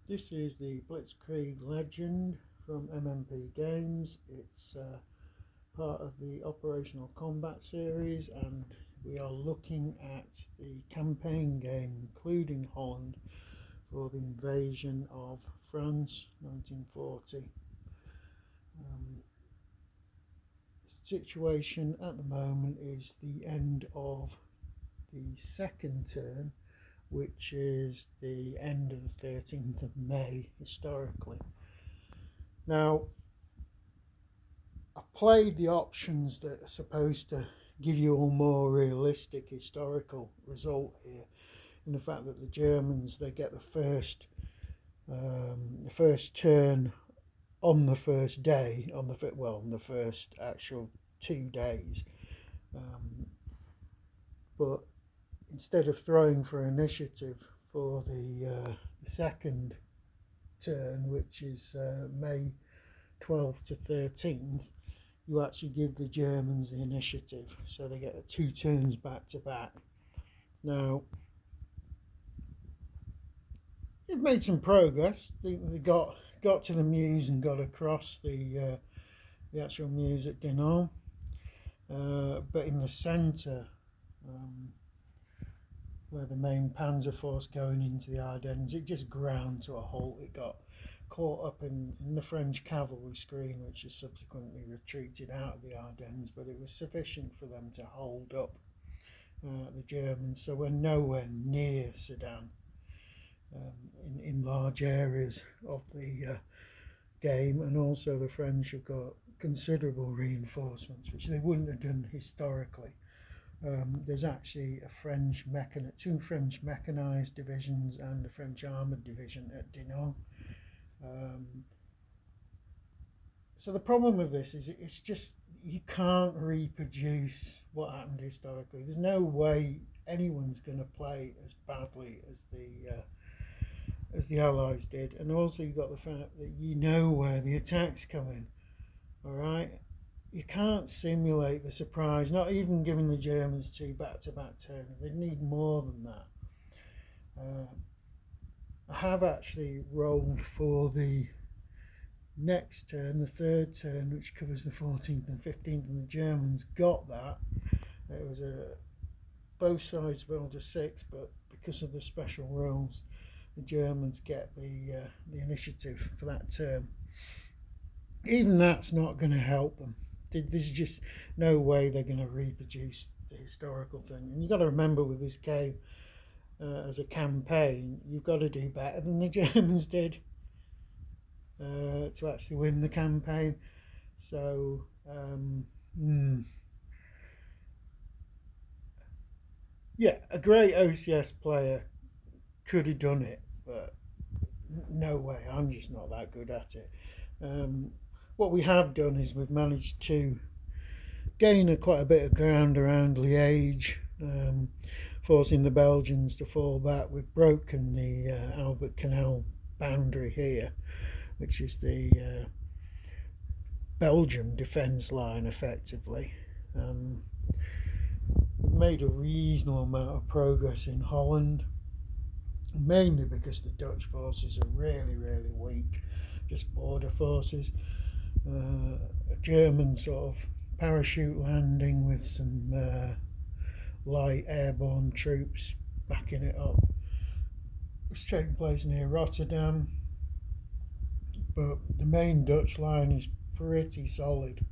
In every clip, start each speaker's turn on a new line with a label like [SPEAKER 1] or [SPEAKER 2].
[SPEAKER 1] This is the Blitzkrieg Legend from MMP Games. It's part of the Operational Combat series, and we are looking at the campaign game, including Holland, for the invasion of France 1940. The situation at the moment is the end of the second turn, which is the end of the 13th of May historically. Now, I've played the options that are supposed to give you a more realistic historical result here, in the fact that the Germans, they get the first turn on the first day, on the first actual 2 days, but instead of throwing for initiative for the second turn, which is May 12th to 13th, you actually give the Germans the initiative, so they get 2 turns back to back. Now, they've made some progress. They got to the Meuse and got across the actual Meuse at Dinant, but in the centre, where the main Panzer force going into the Ardennes, it just ground to a halt. It got caught up in the French cavalry screen, which has subsequently retreated out of the Ardennes, but it was sufficient for them to hold up the Germans. So we're nowhere near Sedan in large areas of the game, and also the French have got considerable reinforcements, which they wouldn't have done historically. There's actually two French mechanized divisions and a French armored division at Dinant. So the problem with this is it's just you can't reproduce what happened historically. There's no way anyone's going to play as badly as the Allies did, and also you've got the fact that you know where the attacks come in. All right, you can't simulate the surprise, not even giving the Germans 2 back-to-back turns. They need more than that. I have actually rolled for the next turn, the third turn, which covers the 14th and 15th, and the Germans got that. It was both sides rolled a 6, but because of the special rules, the Germans get the initiative for that turn. Even that's not going to help them. There's just no way they're going to reproduce the historical thing. And you've got to remember with this game, as a campaign, you've got to do better than the Germans did to actually win the campaign. So, yeah, a great OCS player could have done it, but no way. I'm just not that good at it. What we have done is we've managed to gain quite a bit of ground around Liège, forcing the Belgians to fall back. We've broken the Albert Canal boundary here, which is the Belgium defence line effectively. We've made a reasonable amount of progress in Holland, mainly because the Dutch forces are really, really weak, just border forces. A German sort of parachute landing with some light airborne troops backing it up. It's taking place near Rotterdam, but the main Dutch line is pretty solid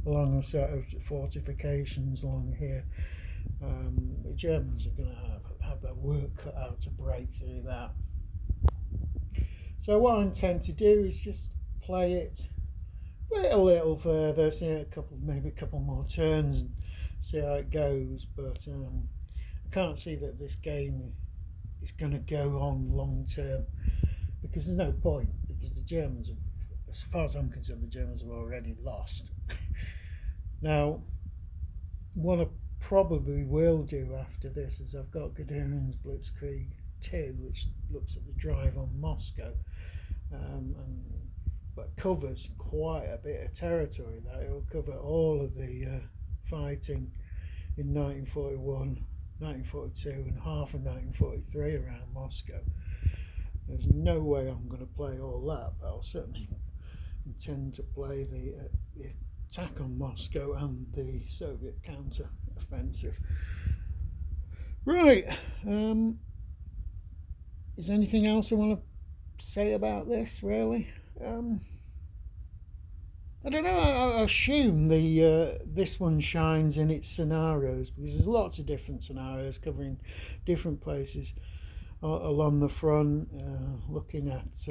[SPEAKER 1] along a set of fortifications along here. The Germans are going to have their work cut out to break through that. So what I intend to do is just play it a little further, see maybe a couple more turns, and see how it goes. But I can't see that this game is going to go on long term, because there's no point. Because the Germans, as far as I'm concerned, the Germans have already lost. Now, what I probably will do after this is I've got Guderian's Blitzkrieg 2, which looks at the drive on Moscow, but covers quite a bit of territory. That it will cover all of the fighting in 1941, 1942, and half of 1943 around Moscow. There's no way I'm going to play all that, but I'll certainly intend to play the attack on Moscow and the Soviet counter-offensive. Right. Is there anything else I want to say about this, really? I don't know. I assume this one shines in its scenarios because there's lots of different scenarios covering different places along the front, looking at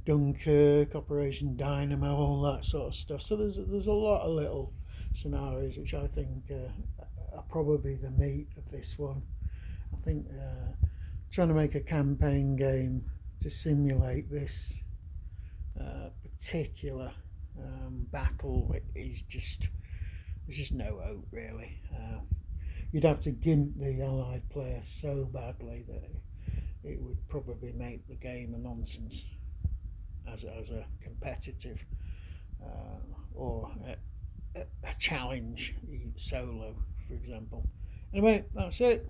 [SPEAKER 1] Dunkirk, Operation Dynamo, all that sort of stuff. So there's a lot of little scenarios which I think are probably the meat of this one. I think trying to make a campaign game to simulate this particular battle is just there's just no hope really. You'd have to gimp the Allied player so badly that it would probably make the game a nonsense as a competitive or a challenge solo, for example. Anyway, that's it.